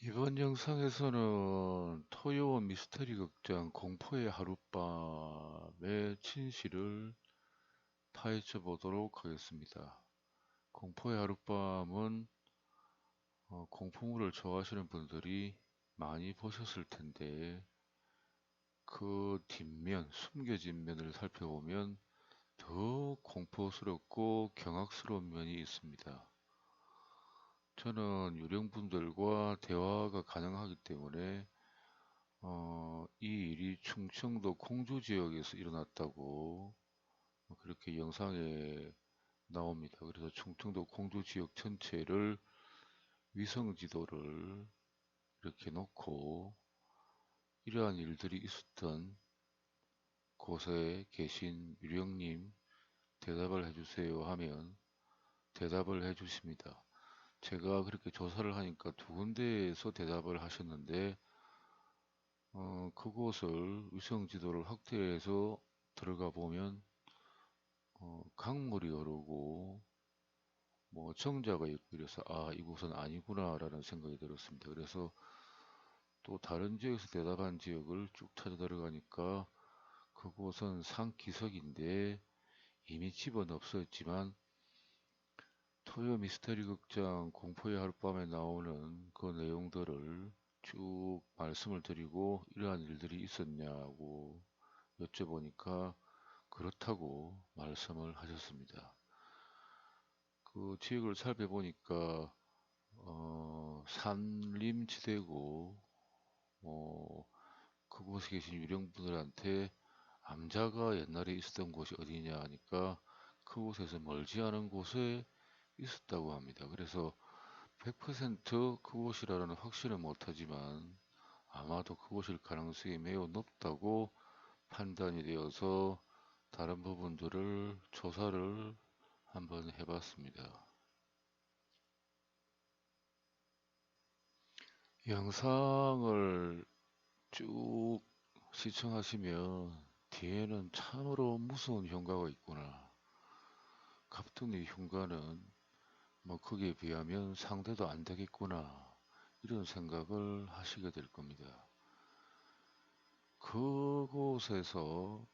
이번 영상에서는 토요 미스터리 극장 공포의 하룻밤의 진실을 파헤쳐 보도록 하겠습니다. 공포의 하룻밤은 공포물을 좋아하시는 분들이 많이 보셨을 텐데 그 뒷면, 숨겨진 면을 살펴보면 더 공포스럽고 경악스러운 면이 있습니다. 저는 유령분들과 대화가 가능하기 때문에 이 일이 충청도 공주 지역에서 일어났다고 그렇게 영상에 나옵니다. 그래서 충청도 공주 지역 전체를 위성 지도를 이렇게 놓고 이러한 일들이 있었던 곳에 계신 유령님 대답을 해주세요 하면 대답을 해주십니다. 제가 그렇게 조사를 하니까 두 군데에서 대답을 하셨는데 그곳을 위성 지도를 확대해서 들어가 보면 강물이 흐르고 뭐 정자가 있고 이래서 이곳은 아니구나 라는 생각이 들었습니다. 그래서 또 다른 지역에서 대답한 지역을 쭉 찾아 들어가니까 그곳은 상기석인데 이미 집은 없어졌지만 토요 미스터리 극장 공포의 하룻밤에 나오는 그 내용들을 쭉 말씀을 드리고 이러한 일들이 있었냐고 여쭤보니까 그렇다고 말씀을 하셨습니다. 그 지역을 살펴보니까 산림지대고 그곳에 계신 유령분들한테 암자가 옛날에 있었던 곳이 어디냐 하니까 그곳에서 멀지 않은 곳에 있었다고 합니다. 그래서 100% 그곳이라는 확신은 못하지만 아마도 그곳일 가능성이 매우 높다고 판단이 되어서 다른 부분들을 조사를 한번 해봤습니다. 영상을 쭉 시청하시면 뒤에는 참으로 무서운 흉가가 있구나. 갑툭이 흉가는 뭐 거기에 비하면 상대도 안 되겠구나. 이런 생각을 하시게 될 겁니다. 그곳에서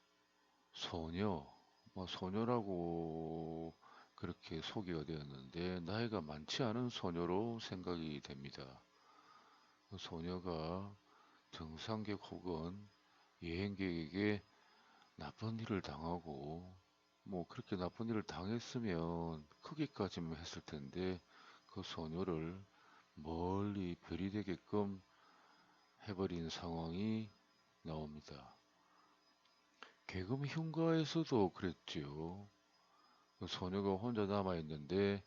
소녀라고 그렇게 소개가 되었는데 나이가 많지 않은 소녀로 생각이 됩니다. 그 소녀가 등산객 혹은 여행객에게 나쁜 일을 당하고 뭐 그렇게 나쁜 일을 당했으면 크기까지만 했을 텐데 그 소녀를 멀리 별이 되게끔 해버린 상황이 나옵니다. 개금 흉가에서도 그랬지요. 그 소녀가 혼자 남아있는데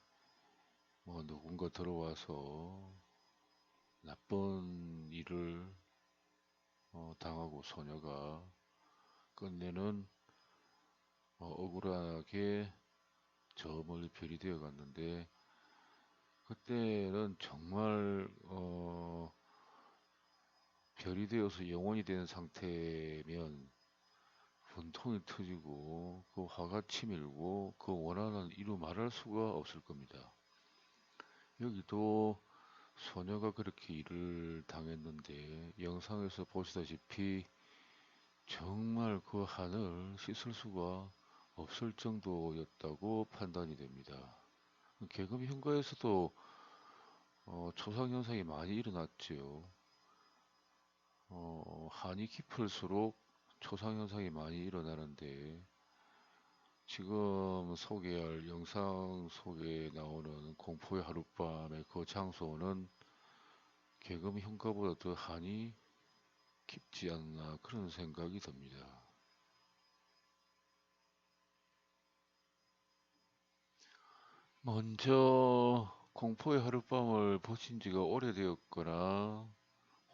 뭐 누군가 들어와서 나쁜 일을 당하고 소녀가 끝내는 억울하게 저 멀리 별이 되어 갔는데 그때는 정말 별이 되어서 영혼이 된 상태면 분통이 터지고 그 화가 치밀고 그 원한은 이루 말할 수가 없을 겁니다. 여기도 소녀가 그렇게 일을 당했는데 영상에서 보시다시피 정말 그 한을 씻을 수가 없을 정도였다고 판단이 됩니다. 개금 흉가에서도 초상현상이 많이 일어났지요. 한이 깊을수록 초상현상이 많이 일어나는데 지금 소개할 영상 속에 나오는 공포의 하룻밤의 그 장소는 개금 흉가보다 더 한이 깊지 않나 그런 생각이 듭니다. 먼저 공포의 하룻밤을 보신 지가 오래되었거나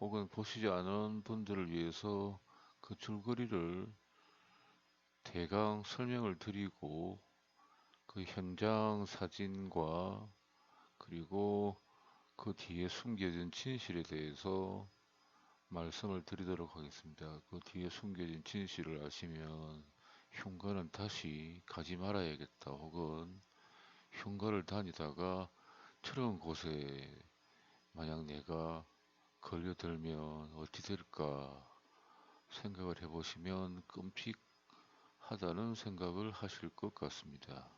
혹은 보시지 않은 분들을 위해서 그 줄거리를 대강 설명을 드리고 그 현장 사진과 그리고 그 뒤에 숨겨진 진실에 대해서 말씀을 드리도록 하겠습니다. 그 뒤에 숨겨진 진실을 아시면 흉가는 다시 가지 말아야겠다 혹은 흉가를 다니다가 저런 곳에 만약 내가 걸려들면 어찌 될까 생각을 해보시면 끔찍하다는 생각을 하실 것 같습니다.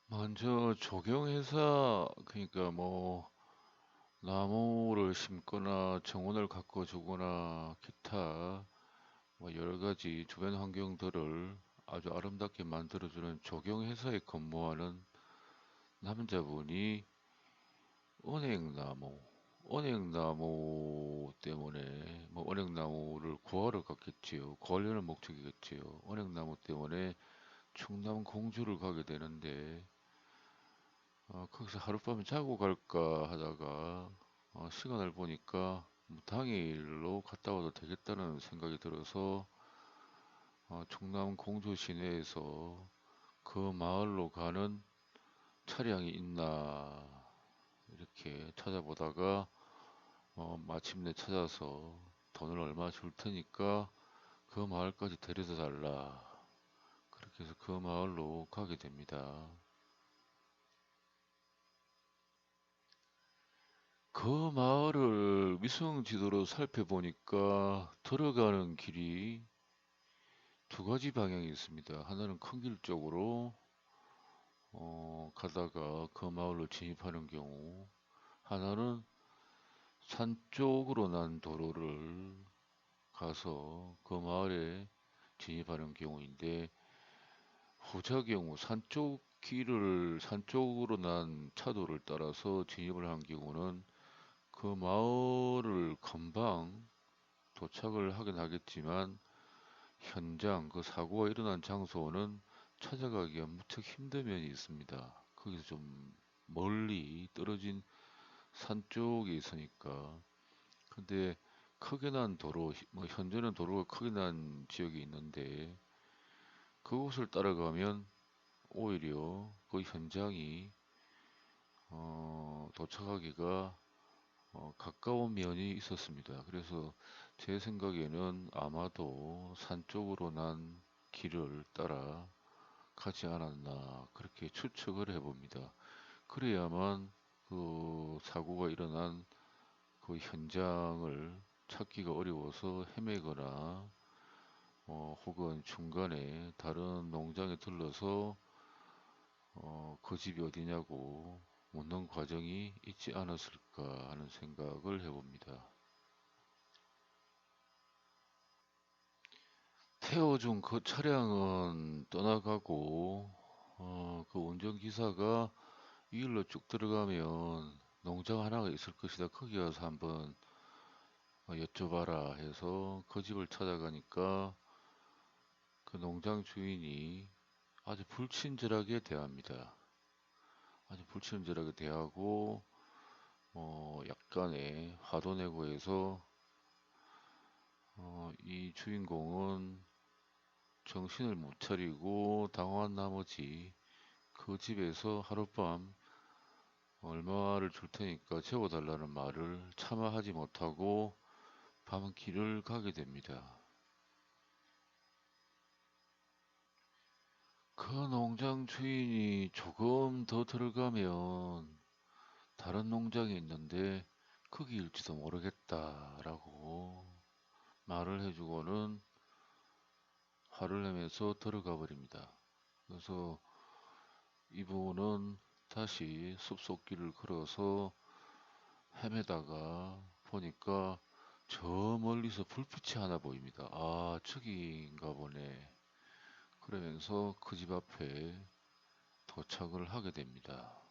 먼저 조경회사, 그러니까 뭐 나무를 심거나 정원을 가꿔주거나 기타 뭐 여러 가지 주변 환경들을 아주 아름답게 만들어주는 조경회사에 근무하는 남자분이 은행나무, 은행나무 때문에 뭐 은행나무를 구하러 갔겠지요. 구하려는 목적이겠지요. 은행나무 때문에 충남 공주를 가게 되는데 거기서 하룻밤 자고 갈까 하다가 시간을 보니까 뭐 당일로 갔다 와도 되겠다는 생각이 들어서 충남 공주 시내에서 그 마을로 가는 차량이 있나 이렇게 찾아보다가 마침내 찾아서 돈을 얼마 줄 테니까 그 마을까지 데려다 달라. 그렇게 해서 그 마을로 가게 됩니다. 그 마을을 위성 지도로 살펴보니까 들어가는 길이 두 가지 방향이 있습니다. 하나는 큰 길 쪽으로 가다가 그 마을로 진입하는 경우, 하나는 산 쪽으로 난 도로를 가서 그 마을에 진입하는 경우인데, 후자 경우 산 쪽으로 난 차도를 따라서 진입을 한 경우는 그 마을을 금방 도착을 하긴 하겠지만 현장 그 사고가 일어난 장소는 찾아가기가 무척 힘든 면이 있습니다. 거기서 좀 멀리 떨어진 산 쪽에 있으니까. 근데 크게 난 도로, 뭐 현재는 도로가 크게 난 지역이 있는데 그곳을 따라가면 오히려 그 현장이 도착하기가 가까운 면이 있었습니다. 그래서 제 생각에는 아마도 산 쪽으로 난 길을 따라 가지 않았나 그렇게 추측을 해봅니다. 그래야만 그 사고가 일어난 그 현장을 찾기가 어려워서 헤매거나 혹은 중간에 다른 농장에 들러서 그 집이 어디냐고 묻는 과정이 있지 않았을까 하는 생각을 해봅니다. 태워준 그 차량은 떠나가고 그 운전기사가 이 길로 쭉 들어가면 농장 하나가 있을 것이다. 거기 가서 한번 여쭤봐라 해서 그 집을 찾아가니까 그 농장 주인이 아주 불친절하게 대합니다. 아주 불친절하게 대하고 약간의 화도 내고 해서 이 주인공은 정신을 못 차리고 당황한 나머지 그 집에서 하룻밤 얼마를 줄 테니까 재워달라는 말을 차마 하지 못하고 밤길을 가게 됩니다. 그 농장 주인이 조금 더 들어가면 다른 농장이 있는데 거기일지도 모르겠다라고 말을 해주고는 화를 내면서 들어가 버립니다. 그래서 이분은 다시 숲속길을 걸어서 헤매다가 보니까 저 멀리서 불빛이 하나 보입니다. 아, 저기인가 보네. 그러면서 그 집 앞에 도착을 하게 됩니다.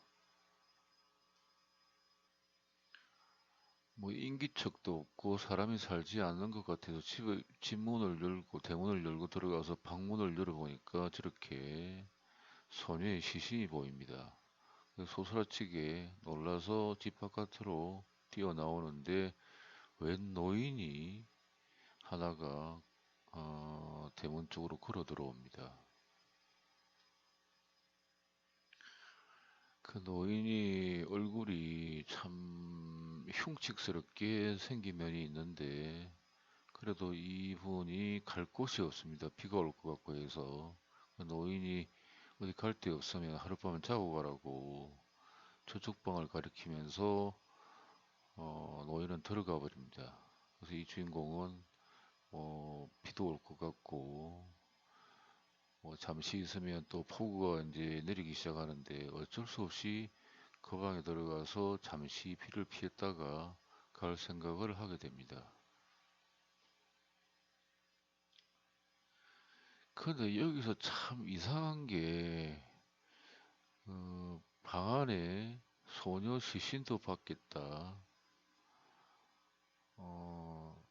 뭐 인기척도 없고 사람이 살지 않는 것 같아서 집 문을 열고 대문을 열고 들어가서 방문을 열어보니까 저렇게 소녀의 시신이 보입니다. 소스라치게 놀라서 집 바깥으로 뛰어나오는데 웬 노인이 하나가 대문 쪽으로 걸어 들어옵니다. 그 노인이 얼굴이 참 흉측스럽게 생긴 면이 있는데 그래도 이분이 갈 곳이 없습니다. 비가 올 것 같고 해서 그 노인이 어디 갈 데 없으면 하룻밤은 자고 가라고 저쪽 방을 가리키면서 노인은 들어가 버립니다. 그래서 이 주인공은 비도 올 것 같고 잠시 있으면 또 폭우가 이제 내리기 시작하는데 어쩔 수 없이 그 방에 들어가서 잠시 비를 피했다가 갈 생각을 하게 됩니다. 근데 여기서 참 이상한 게 방 안에 소녀 시신도 받겠다. 어,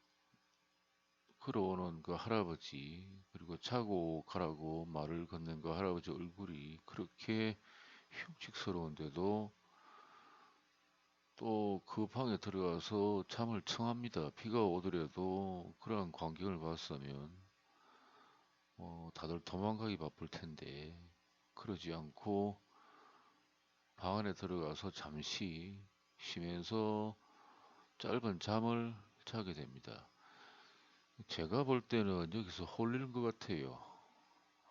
걸어오는 그 할아버지, 그리고 자고 가라고 말을 건넨 그 할아버지 얼굴이 그렇게 흉측스러운데도 또 그 방에 들어가서 잠을 청합니다. 비가 오더라도 그러한 광경을 봤으면 다들 도망가기 바쁠 텐데 그러지 않고 방 안에 들어가서 잠시 쉬면서 짧은 잠을 자게 됩니다. 제가 볼 때는 여기서 홀리는 것 같아요.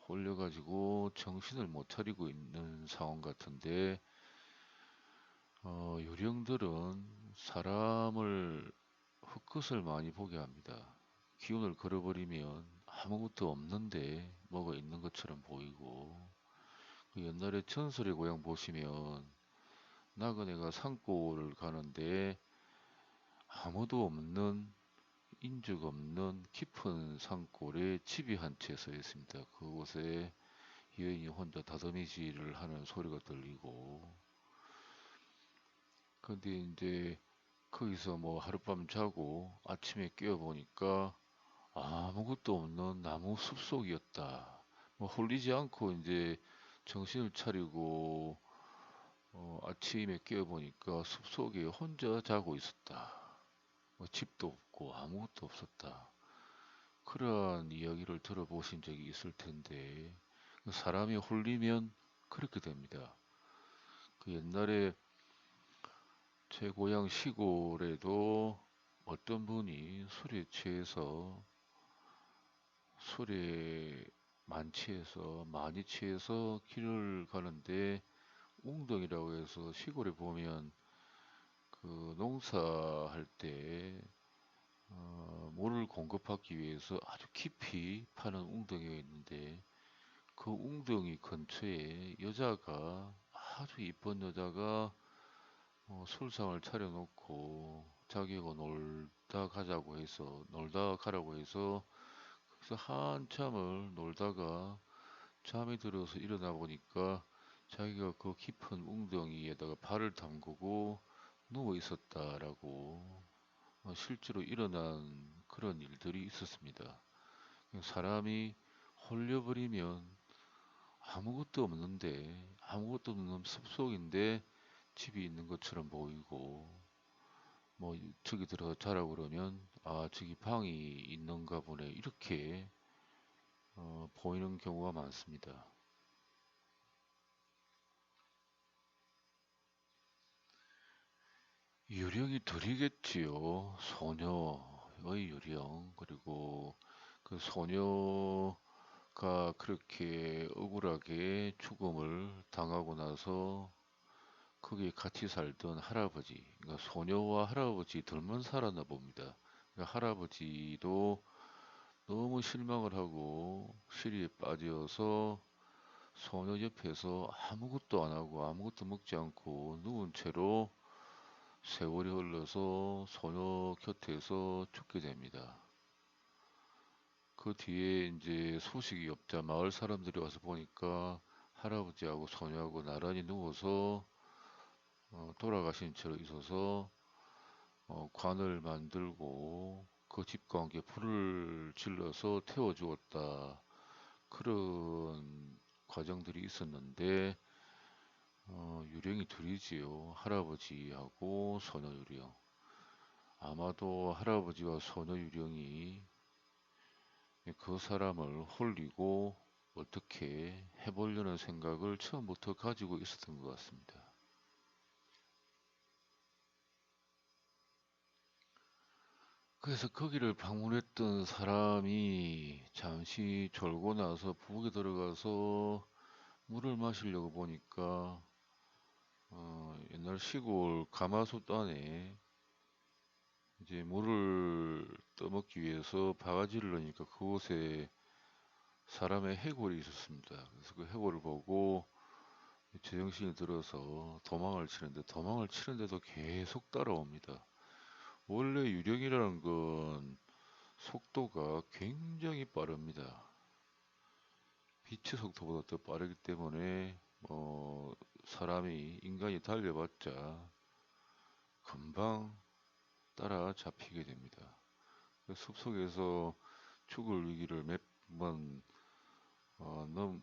홀려가지고 정신을 못 차리고 있는 상황 같은데, 요령들은 사람을 흙것을 많이 보게 합니다. 기운을 걸어버리면 아무것도 없는데 뭐가 있는 것처럼 보이고, 그 옛날에 전설의 고향 보시면 나그네가 산골을 가는데 아무도 없는 인적 없는 깊은 산골에 집이 한 채 서 있습니다. 그곳에 여인이 혼자 다듬이질을 하는 소리가 들리고, 근데 이제 거기서 뭐 하룻밤 자고 아침에 깨어보니까 아무것도 없는 나무 숲속이었다. 뭐 홀리지 않고 이제 정신을 차리고 아침에 깨어보니까 숲속에 혼자 자고 있었다. 뭐 집도 없고 아무것도 없었다. 그러한 이야기를 들어보신 적이 있을 텐데 사람이 홀리면 그렇게 됩니다. 그 옛날에 제 고향 시골에도 어떤 분이 술에 취해서 술에 많이 취해서 길을 가는데 웅덩이라고 해서 시골에 보면 그 농사할 때 물을 공급하기 위해서 아주 깊이 파는 웅덩이가 있는데 그 웅덩이 근처에 여자가 아주 이쁜 여자가 술상을 차려놓고 자기가 놀다 가라고 해서 그래서 한참을 놀다가 잠이 들어서 일어나 보니까 자기가 그 깊은 웅덩이에다가 발을 담그고 누워 있었다라고 실제로 일어난 그런 일들이 있었습니다. 사람이 홀려버리면 아무것도 없는 숲속인데 집이 있는 것처럼 보이고 뭐 저기 들어서 자라고 그러면 저기 방이 있는가 보네 이렇게 보이는 경우가 많습니다. 유령이 둘이겠지요. 소녀의 유령 그리고 그 소녀가 그렇게 억울하게 죽음을 당하고 나서 거기에 같이 살던 할아버지, 그러니까 소녀와 할아버지 둘만 살았나 봅니다. 그러니까 할아버지도 너무 실망을 하고 시리에 빠져서 소녀 옆에서 아무것도 안 하고 아무것도 먹지 않고 누운 채로 세월이 흘러서 소녀 곁에서 죽게 됩니다. 그 뒤에 이제 소식이 없자 마을 사람들이 와서 보니까 할아버지하고 소녀하고 나란히 누워서 돌아가신 채로 있어서 관을 만들고 그 집과 함께 불을 질러서 태워 주었다. 그런 과정들이 있었는데 유령이 둘이지요. 할아버지하고 소녀 유령. 아마도 할아버지와 소녀 유령이 그 사람을 홀리고 어떻게 해보려는 생각을 처음부터 가지고 있었던 것 같습니다. 그래서 거기를 방문했던 사람이 잠시 졸고 나서 부엌에 들어가서 물을 마시려고 보니까 옛날 시골 가마솥 안에 이제 물을 떠먹기 위해서 바가지를 넣으니까 그곳에 사람의 해골이 있었습니다. 그래서 그 해골을 보고 제정신이 들어서 도망을 치는데도 계속 따라옵니다. 원래 유령이라는 건 속도가 굉장히 빠릅니다. 빛의 속도보다 더 빠르기 때문에 인간이 달려봤자 금방 따라잡히게 됩니다. 숲속에서 죽을 위기를 몇 번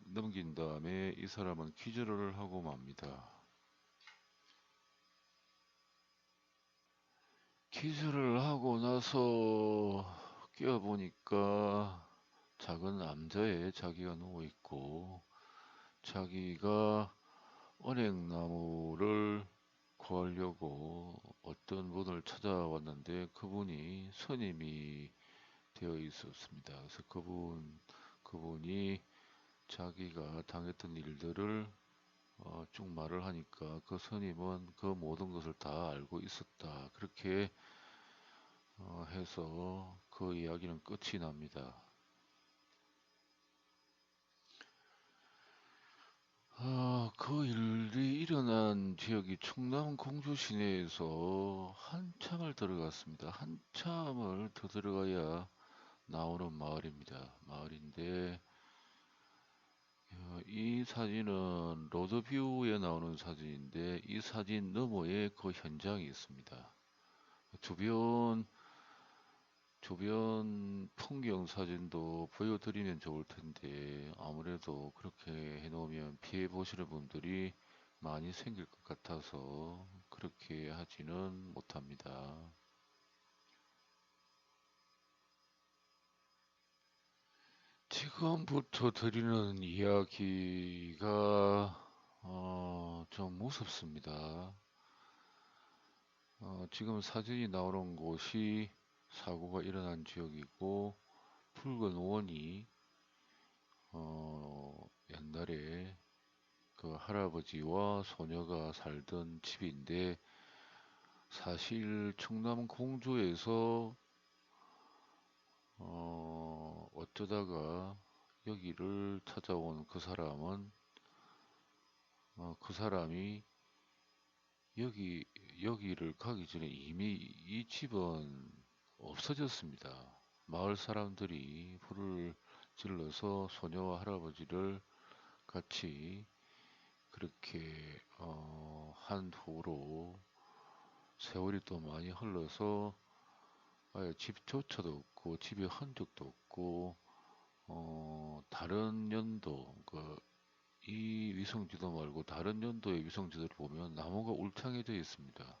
넘긴 다음에 이 사람은 기절을 하고 맙니다. 기절을 하고 나서 깨어보니까 작은 암자에 자기가 누워있고 자기가 언행나무를 구하려고 어떤 분을 찾아왔는데 그분이 스님이 되어 있었습니다. 그래서 그분이 자기가 당했던 일들을 쭉 말을 하니까 그 스님은 그 모든 것을 다 알고 있었다. 그렇게 해서 그 이야기는 끝이 납니다. 그 일이 일어난 지역이 충남 공주 시내에서 한참을 들어갔습니다. 한참을 더 들어가야 나오는 마을입니다. 마을인데 이 사진은 로드뷰에 나오는 사진인데 이 사진 너머에 그 현장이 있습니다. 주변 주변 풍경 사진도 보여드리면 좋을 텐데 아무래도 그렇게 해놓으면 피해 보시는 분들이 많이 생길 것 같아서 그렇게 하지는 못합니다. 지금부터 드리는 이야기가 좀 무섭습니다. 지금 사진이 나오는 곳이 사고가 일어난 지역이고 붉은 원이 옛날에 그 할아버지와 소녀가 살던 집인데 사실 충남 공주에서 어쩌다가 여기를 찾아온 그 사람은 그 사람이 여기 여기를 가기 전에 이미 이 집은 없어졌습니다. 마을 사람들이 불을 질러서 소녀와 할아버지를 같이 그렇게 한 후로 세월이 또 많이 흘러서 아예 집조차도 없고 집에 흔적도 없고 다른 연도 이 위성지도 말고 다른 연도의 위성지도를 보면 나무가 울창해져 있습니다.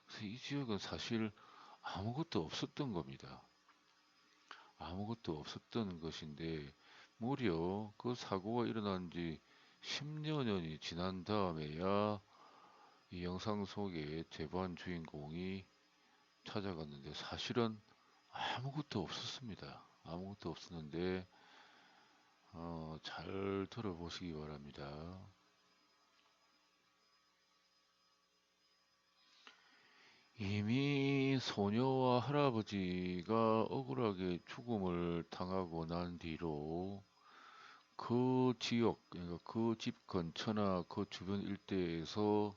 그래서 이 지역은 사실 아무것도 없었던 겁니다. 아무것도 없었던 것인데 무려 그 사고가 일어난 지 10여 년이 지난 다음에야 이 영상 속의 제보한 주인공이 찾아갔는데 사실은 아무것도 없었습니다. 아무것도 없었는데 잘 들어보시기 바랍니다. 이미 소녀와 할아버지가 억울하게 죽음을 당하고 난 뒤로 그 지역, 그러니까 그 집 근처나 그 주변 일대에서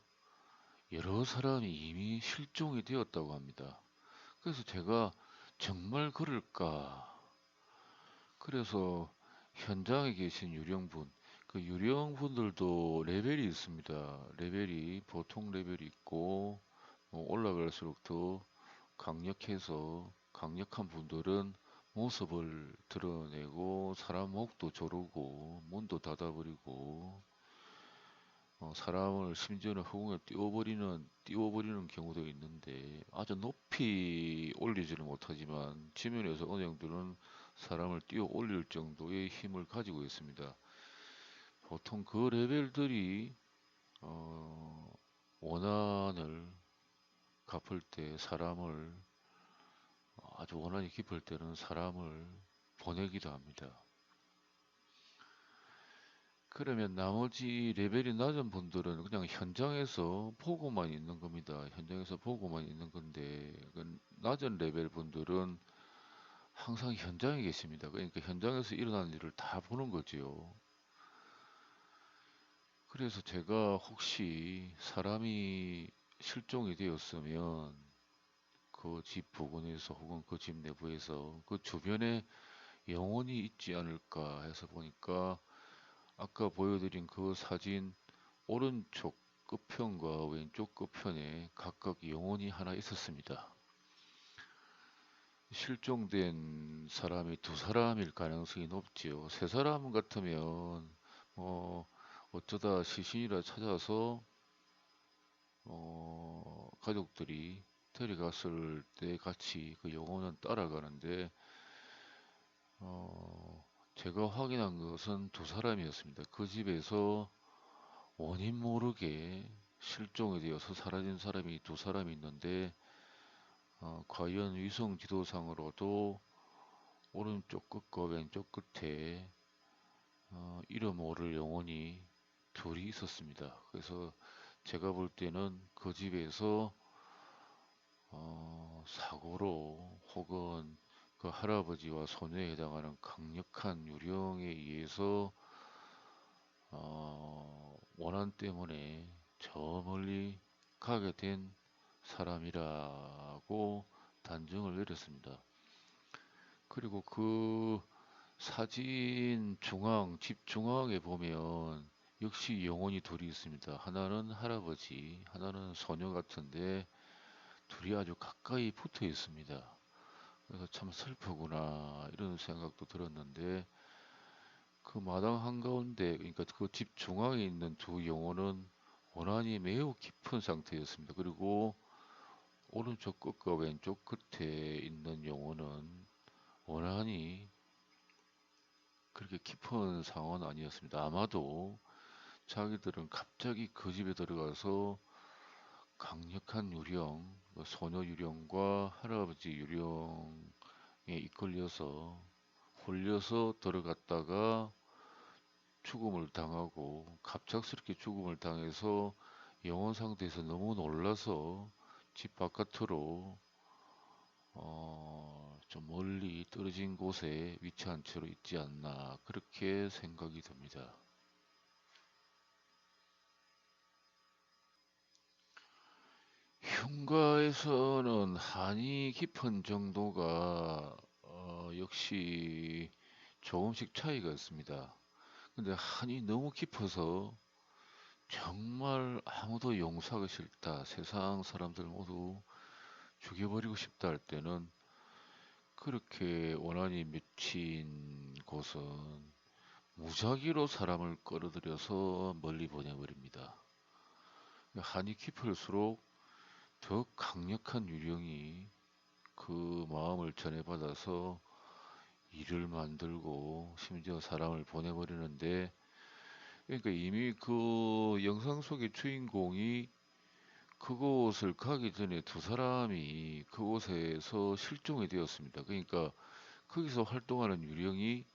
여러 사람이 이미 실종이 되었다고 합니다. 그래서 제가 정말 그럴까? 그래서 현장에 계신 유령분, 그 유령분들도 레벨이 있습니다. 레벨이 보통 레벨이 있고 올라갈수록 더 강력해서 강력한 분들은 모습을 드러내고 사람 목도 조르고 문도 닫아버리고 사람을 심지어는 허공에 띄워버리는 경우도 있는데 아주 높이 올리지는 못하지만 지면에서 어느 정도는 사람을 띄워 올릴 정도의 힘을 가지고 있습니다. 보통 그 레벨들이 어, 원한을 갚을 때 사람을 아주 원한이 깊을 때는 사람을 보내기도 합니다. 그러면 나머지 레벨이 낮은 분들은 그냥 현장에서 보고만 있는 겁니다. 현장에서 보고만 있는 건데, 그 낮은 레벨 분들은 항상 현장에 계십니다. 그러니까 현장에서 일어나는 일을 다 보는 거지요. 그래서 제가 혹시 사람이 실종이 되었으면 그 집 부근에서 혹은 그 집 내부에서 그 주변에 영혼이 있지 않을까 해서 보니까 아까 보여드린 그 사진 오른쪽 끝편과 왼쪽 끝편에 각각 영혼이 하나 있었습니다. 실종된 사람이 두 사람일 가능성이 높지요. 세 사람 같으면 뭐 어쩌다 시신이라 찾아서 가족들이 데려갔을 때 같이 그 영혼은 따라가는데 어, 제가 확인한 것은 두 사람이었습니다. 그 집에서 원인 모르게 실종이 되어서 사라진 사람이 두 사람이 있는데 과연 위성 지도상으로도 오른쪽 끝과 왼쪽 끝에 이름 모를 영혼이 둘이 있었습니다. 그래서 제가 볼 때는 그 집에서 사고로 혹은 그 할아버지와 소녀에 해당하는 강력한 유령에 의해서 원한 때문에 저 멀리 가게 된 사람이라고 단정을 내렸습니다. 그리고 그 사진 중앙, 집 중앙에 보면 역시 영혼이 둘이 있습니다. 하나는 할아버지, 하나는 소녀 같은데 둘이 아주 가까이 붙어 있습니다. 그래서 참 슬프구나 이런 생각도 들었는데 그 마당 한가운데 그러니까 그 집 중앙에 있는 두 영혼은 원한이 매우 깊은 상태였습니다. 그리고 오른쪽 끝과 왼쪽 끝에 있는 영혼은 원한이 그렇게 깊은 상황은 아니었습니다. 아마도 자기들은 갑자기 그 집에 들어가서 강력한 유령, 그 소녀 유령과 할아버지 유령에 이끌려서 홀려서 들어갔다가 죽음을 당하고 갑작스럽게 죽음을 당해서 영혼 상태에서 너무 놀라서 집 바깥으로 좀 멀리 떨어진 곳에 위치한 채로 있지 않나 그렇게 생각이 듭니다. 흉가에서는 한이 깊은 정도가 역시 조금씩 차이가 있습니다. 근데 한이 너무 깊어서 정말 아무도 용서하기 싫다. 세상 사람들 모두 죽여버리고 싶다 할 때는 그렇게 원한이 맺힌 곳은 무작위로 사람을 끌어들여서 멀리 보내버립니다. 한이 깊을수록 더 강력한 유령이 그 마음을 전해받아서 일을 만들고 심지어 사람을 보내버리는데 그러니까 이미 그 영상 속의 주인공이 그곳을 가기 전에 두 사람이 그곳에서 실종이 되었습니다. 그러니까 거기서 활동하는 유령이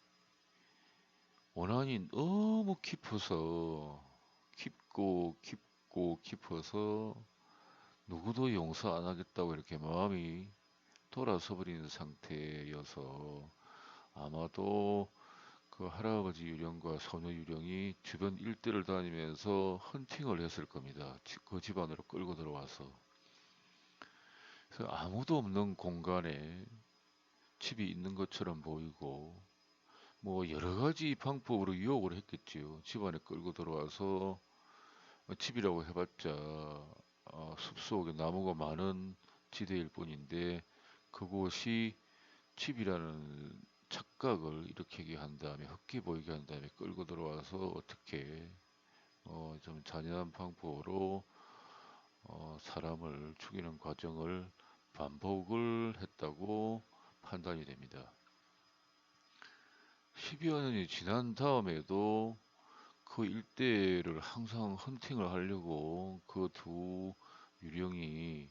원한이 너무 깊어서 깊고 깊어서 누구도 용서 안 하겠다고 이렇게 마음이 돌아서 버린 상태여서 아마도 그 할아버지 유령과 소녀 유령이 주변 일대를 다니면서 헌팅을 했을 겁니다. 그 집안으로 끌고 들어와서. 그래서 아무도 없는 공간에 집이 있는 것처럼 보이고 뭐 여러 가지 방법으로 유혹을 했겠지요. 집안에 끌고 들어와서 집이라고 해봤자 숲속에 나무가 많은 지대일 뿐인데 그곳이 집이라는 착각을 일으키게 한 다음에 헛기 보이게 한 다음에 끌고 들어와서 어떻게 좀 잔인한 방법으로 사람을 죽이는 과정을 반복을 했다고 판단이 됩니다. 10여 년이 지난 다음에도 그 일대를 항상 헌팅을 하려고 그 두 유령이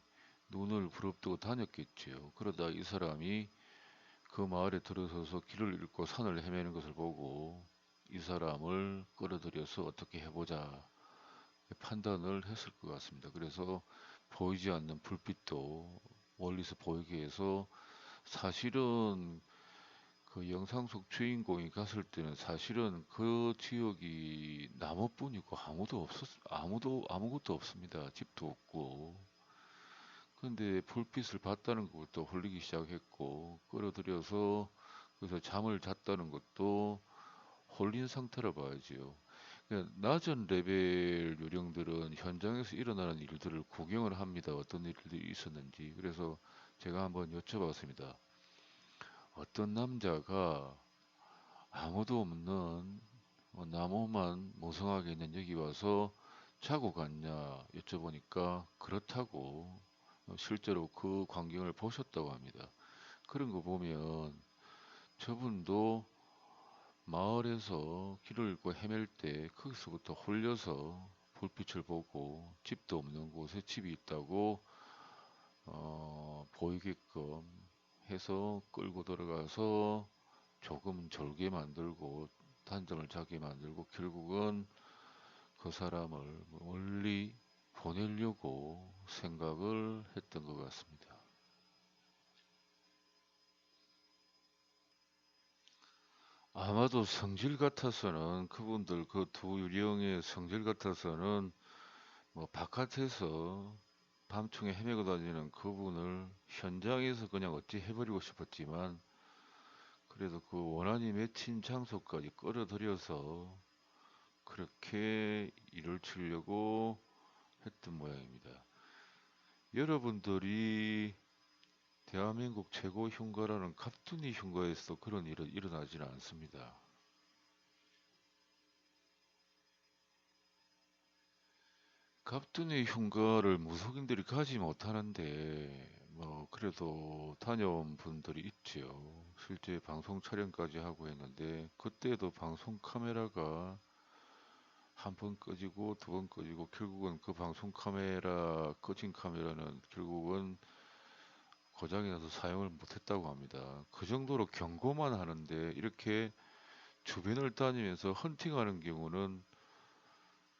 눈을 부릅뜨고 다녔겠지요. 그러다 이 사람이 그 마을에 들어서서 길을 잃고 산을 헤매는 것을 보고 이 사람을 끌어들여서 어떻게 해보자 판단을 했을 것 같습니다. 그래서 보이지 않는 불빛도 멀리서 보이게 해서 사실은 그 영상 속 주인공이 갔을 때는 사실은 그 지역이 나무뿐이고 아무것도 없습니다. 집도 없고. 근데 불빛을 봤다는 것도 홀리기 시작했고, 끌어들여서 그래서 잠을 잤다는 것도 홀린 상태라 봐야지요. 그러니까 낮은 레벨 요령들은 현장에서 일어나는 일들을 구경을 합니다. 어떤 일들이 있었는지. 그래서 제가 한번 여쭤봤습니다. 어떤 남자가 아무도 없는 나무만 무성하게 있는 여기 와서 자고 갔냐 여쭤보니까 그렇다고 실제로 그 광경을 보셨다고 합니다. 그런 거 보면 저분도 마을에서 길을 잃고 헤맬 때 거기서부터 홀려서 불빛을 보고 집도 없는 곳에 집이 있다고 보이게끔 해서 끌고 들어가서 조금 졸게 만들고 단잠을 자게 만들고 결국은 그 사람을 멀리 보내려고 생각을 했던 것 같습니다. 아마도 성질 같아서는 그분들 그 두 유령의 성질 같아서는 뭐 바깥에서 밤중에 헤매고 다니는 그분을 현장에서 그냥 어찌 해버리고 싶었지만 그래도 그 원한이 맺힌 장소까지 끌어들여서 그렇게 일을 치려고 했던 모양입니다. 여러분들이 대한민국 최고 흉가라는 갑tun이 흉가에서 그런 일은 일어나지는 않습니다. 갑tun이 흉가를 무속인들이 가지 못하는데 뭐 그래도 다녀온 분들이 있지요. 실제 방송 촬영까지 하고 했는데 그때도 방송 카메라가 한 번 꺼지고 두 번 꺼지고 결국은 그 방송 카메라 꺼진 카메라는 결국은 고장이 나서 사용을 못했다고 합니다. 그 정도로 경고만 하는데 이렇게 주변을 다니면서 헌팅하는 경우는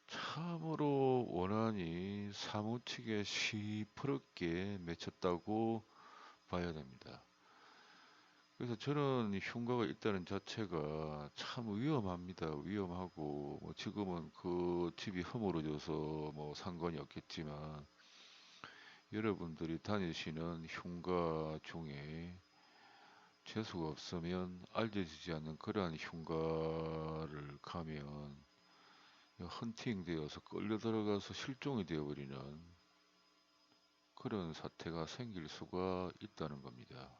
참으로 원한이 사무치게 시퍼렇게 맺혔다고 봐야 됩니다. 그래서 저는 흉가가 있다는 자체가 참 위험합니다. 위험하고 뭐 지금은 그 집이 허물어져서 뭐 상관이 없겠지만 여러분들이 다니시는 흉가 중에 재수가 없으면 알려지지 않는 그러한 흉가를 가면 헌팅되어서 끌려 들어가서 실종이 되어버리는 그런 사태가 생길 수가 있다는 겁니다.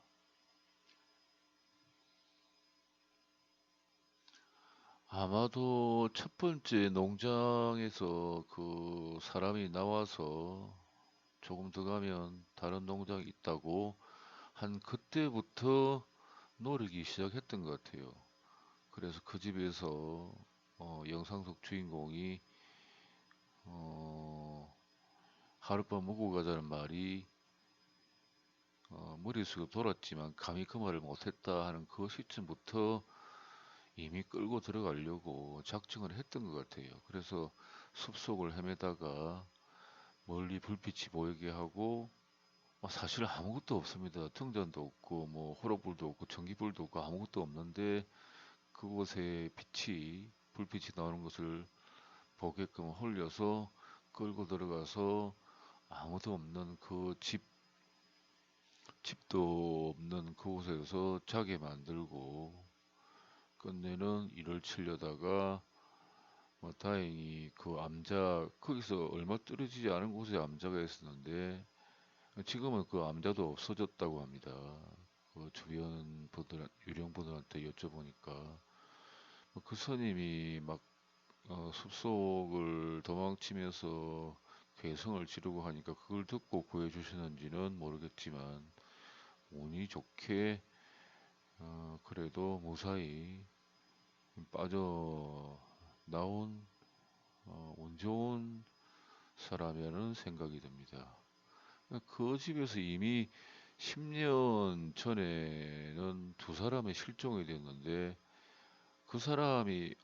아마도 첫 번째 농장에서 그 사람이 나와서 조금 더 가면 다른 농장이 있다고 한 그때부터 노리기 시작했던 것 같아요. 그래서 그 집에서 영상 속 주인공이 어, 하룻밤 묵고 가자는 말이 머릿속에 돌았지만 감히 그 말을 못했다 하는 그 시점부터 이미 끌고 들어가려고 작정을 했던 것 같아요. 그래서 숲속을 헤매다가 멀리 불빛이 보이게 하고 사실 아무것도 없습니다. 등잔도 없고 뭐 호롱불도 없고 전기불도 없고 아무것도 없는데 그곳에 불빛이 나오는 것을 보게끔 홀려서 끌고 들어가서 아무도 없는 집도 없는 그곳에서 자게 만들고 끝내는 일을 치려다가 뭐 다행히 그 암자 거기서 얼마 떨어지지 않은 곳에 암자가 있었는데 지금은 그 암자도 없어졌다고 합니다. 그 주변 분들 유령분들한테 여쭤보니까 그 스님이 막 숲속을 도망치면서 괴성을 지르고 하니까 그걸 듣고 구해주시는지는 모르겠지만 운이 좋게 그래도 무사히 빠져나온 운 좋은 사람이라는 생각이 듭니다. 그 집에서 이미 10년 전에는 두 사람이 실종이 됐는데 그 사람이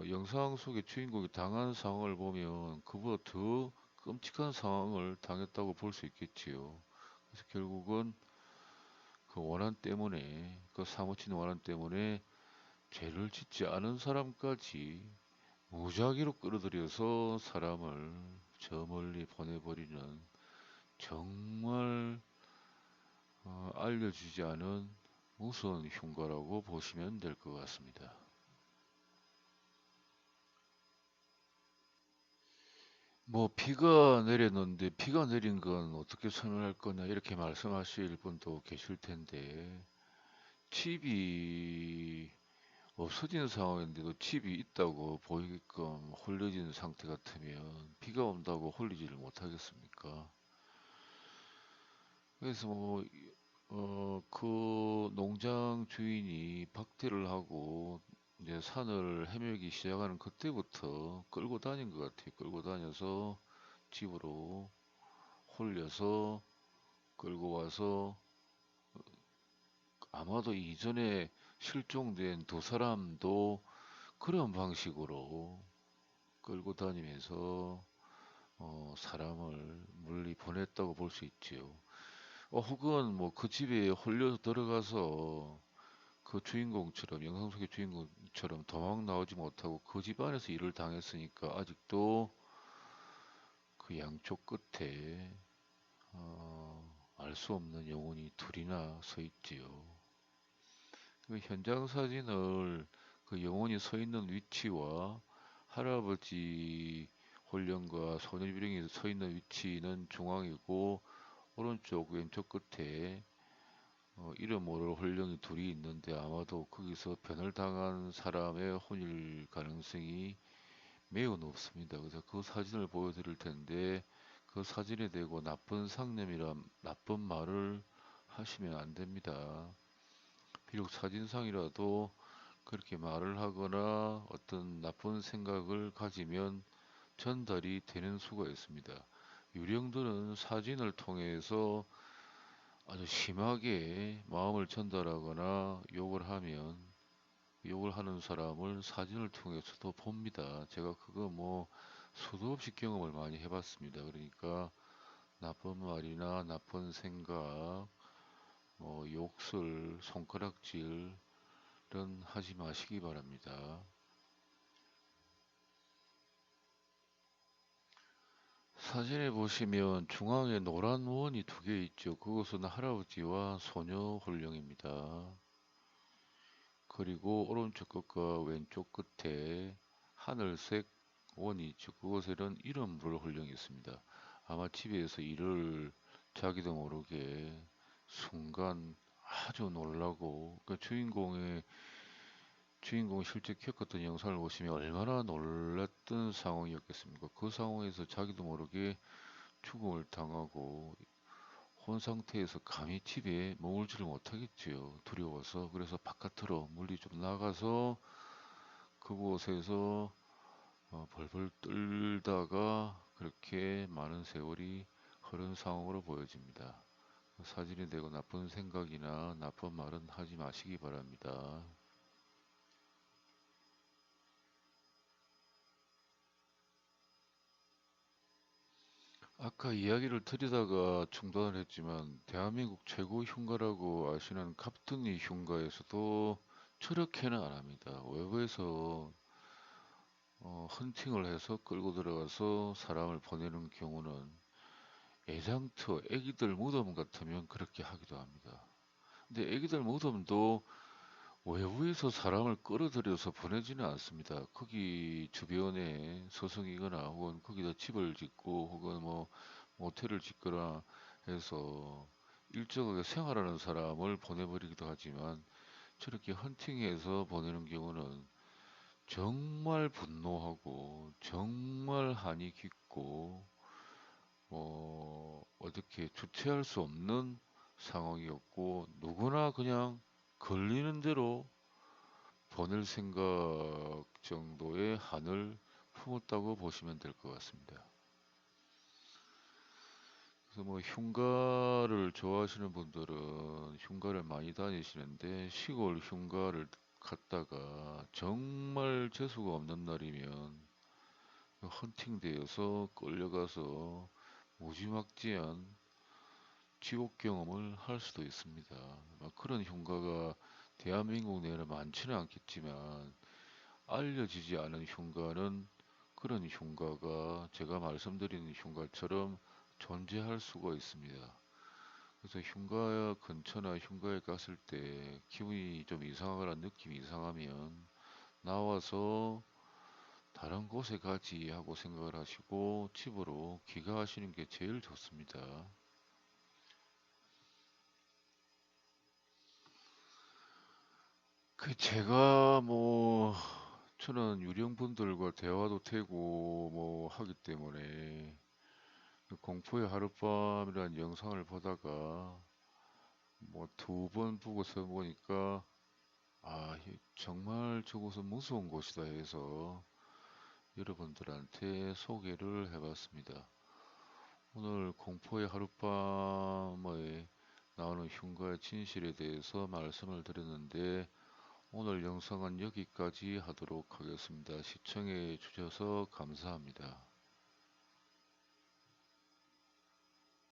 영상 속의 주인공이 당한 상황을 보면 그보다 더 끔찍한 상황을 당했다고 볼 수 있겠지요. 그래서 결국은 그 원한 때문에, 그 사무치는 원한 때문에 죄를 짓지 않은 사람까지 무작위로 끌어들여서 사람을 저 멀리 보내버리는, 정말 알려지지 않은 무서운 흉가라고 보시면 될 것 같습니다. 뭐 비가 내렸는데 비가 내린 건 어떻게 선언할 거냐 이렇게 말씀하실 분도 계실 텐데, 집이 없어진 상황인데도 집이 있다고 보이게끔 홀려진 상태 같으면 비가 온다고 홀리지를 못하겠습니까? 그래서 뭐 그 농장 주인이 박대를 하고 이제 산을 헤매기 시작하는 그때부터 끌고 다닌 것 같아요. 끌고 다녀서 집으로 홀려서 끌고 와서, 아마도 이전에 실종된 두 사람도 그런 방식으로 끌고 다니면서 사람을 멀리 보냈다고 볼 수 있지요. 혹은 뭐 그 집에 홀려 들어가서 그 주인공처럼, 영상 속의 주인공처럼 도망 나오지 못하고 그 집 안에서 일을 당했으니까 아직도 그 양쪽 끝에 알 수 없는 영혼이 둘이나 서 있지요. 그 현장 사진을, 그 영혼이 서 있는 위치와 할아버지 홀령과 소년 유령이 서 있는 위치는 중앙이고, 오른쪽 왼쪽 끝에 이름 모를 홀령이 둘이 있는데 아마도 거기서 변을 당한 사람의 혼일 가능성이 매우 높습니다. 그래서 그 사진을 보여드릴 텐데, 그 사진에 대고 나쁜 상념이란 나쁜 말을 하시면 안 됩니다. 비록 사진상이라도 그렇게 말을 하거나 어떤 나쁜 생각을 가지면 전달이 되는 수가 있습니다. 유령들은 사진을 통해서 아주 심하게 마음을 전달하거나 욕을 하는 사람을 사진을 통해서도 봅니다. 제가 그거 뭐 수도 없이 경험을 많이 해봤습니다. 그러니까 나쁜 말이나 나쁜 생각, 욕설, 손가락질은 하지 마시기 바랍니다. 사진에 보시면 중앙에 노란 원이 두 개 있죠. 그것은 할아버지와 소녀 홀령입니다. 그리고 오른쪽 끝과 왼쪽 끝에 하늘색 원이 있죠. 그곳에는 이름 물 홀령이 있습니다. 아마 집에서 이를 자기도 모르게 순간 아주 놀라고, 그 주인공이 실제 겪었던 영상을 보시면 얼마나 놀랐던 상황이었겠습니까? 그 상황에서 자기도 모르게 죽음을 당하고 혼 상태에서 감히 집에 머물지를 못하겠지요. 두려워서. 그래서 바깥으로 멀리 좀 나가서 그곳에서 벌벌 떨다가 그렇게 많은 세월이 흐른 상황으로 보여집니다. 사진에 대고 나쁜 생각이나 나쁜 말은 하지 마시기 바랍니다. 아까 이야기를 드리다가 중단을 했지만, 대한민국 최고 흉가라고 아시는 갑등리 흉가에서도 저렇게는 안 합니다. 외부에서 헌팅을 해서 끌고 들어가서 사람을 보내는 경우는 애장터, 애기들 무덤 같으면 그렇게 하기도 합니다. 근데 애기들 무덤도 외부에서 사람을 끌어들여서 보내지는 않습니다. 거기 주변에 서성이거나 혹은 거기다 집을 짓고 혹은 뭐 모텔을 짓거나 해서 일정하게 생활하는 사람을 보내버리기도 하지만, 저렇게 헌팅해서 보내는 경우는 정말 분노하고 정말 한이 깊고 어떻게 주체할 수 없는 상황이었고, 누구나 그냥 걸리는 대로 보낼 생각 정도의 한을 품었다고 보시면 될 것 같습니다. 그래서 뭐 흉가를 좋아하시는 분들은 흉가를 많이 다니시는데, 시골 흉가를 갔다가 정말 재수가 없는 날이면 헌팅되어서 끌려가서 무지막지한 지옥 경험을 할 수도 있습니다. 그런 흉가가 대한민국 내에는 많지는 않겠지만 알려지지 않은 흉가는 그런 흉가가 제가 말씀드리는 흉가처럼 존재할 수가 있습니다. 그래서 흉가 근처나 흉가에 갔을 때 기분이 좀 이상하거나 느낌이 이상하면 나와서 다른 곳에 가지 하고 생각을 하시고 집으로 귀가하시는 게 제일 좋습니다. 제가 저는 유령분들과 대화도 되고 하기 때문에 그 공포의 하룻밤이라는 영상을 보다가 두 번 보고서 보니까 정말 저곳은 무서운 곳이다 해서 여러분들한테 소개를 해봤습니다. 오늘 공포의 하룻밤에 나오는 흉가의 진실에 대해서 말씀을 드렸는데 오늘 영상은 여기까지 하도록 하겠습니다. 시청해 주셔서 감사합니다.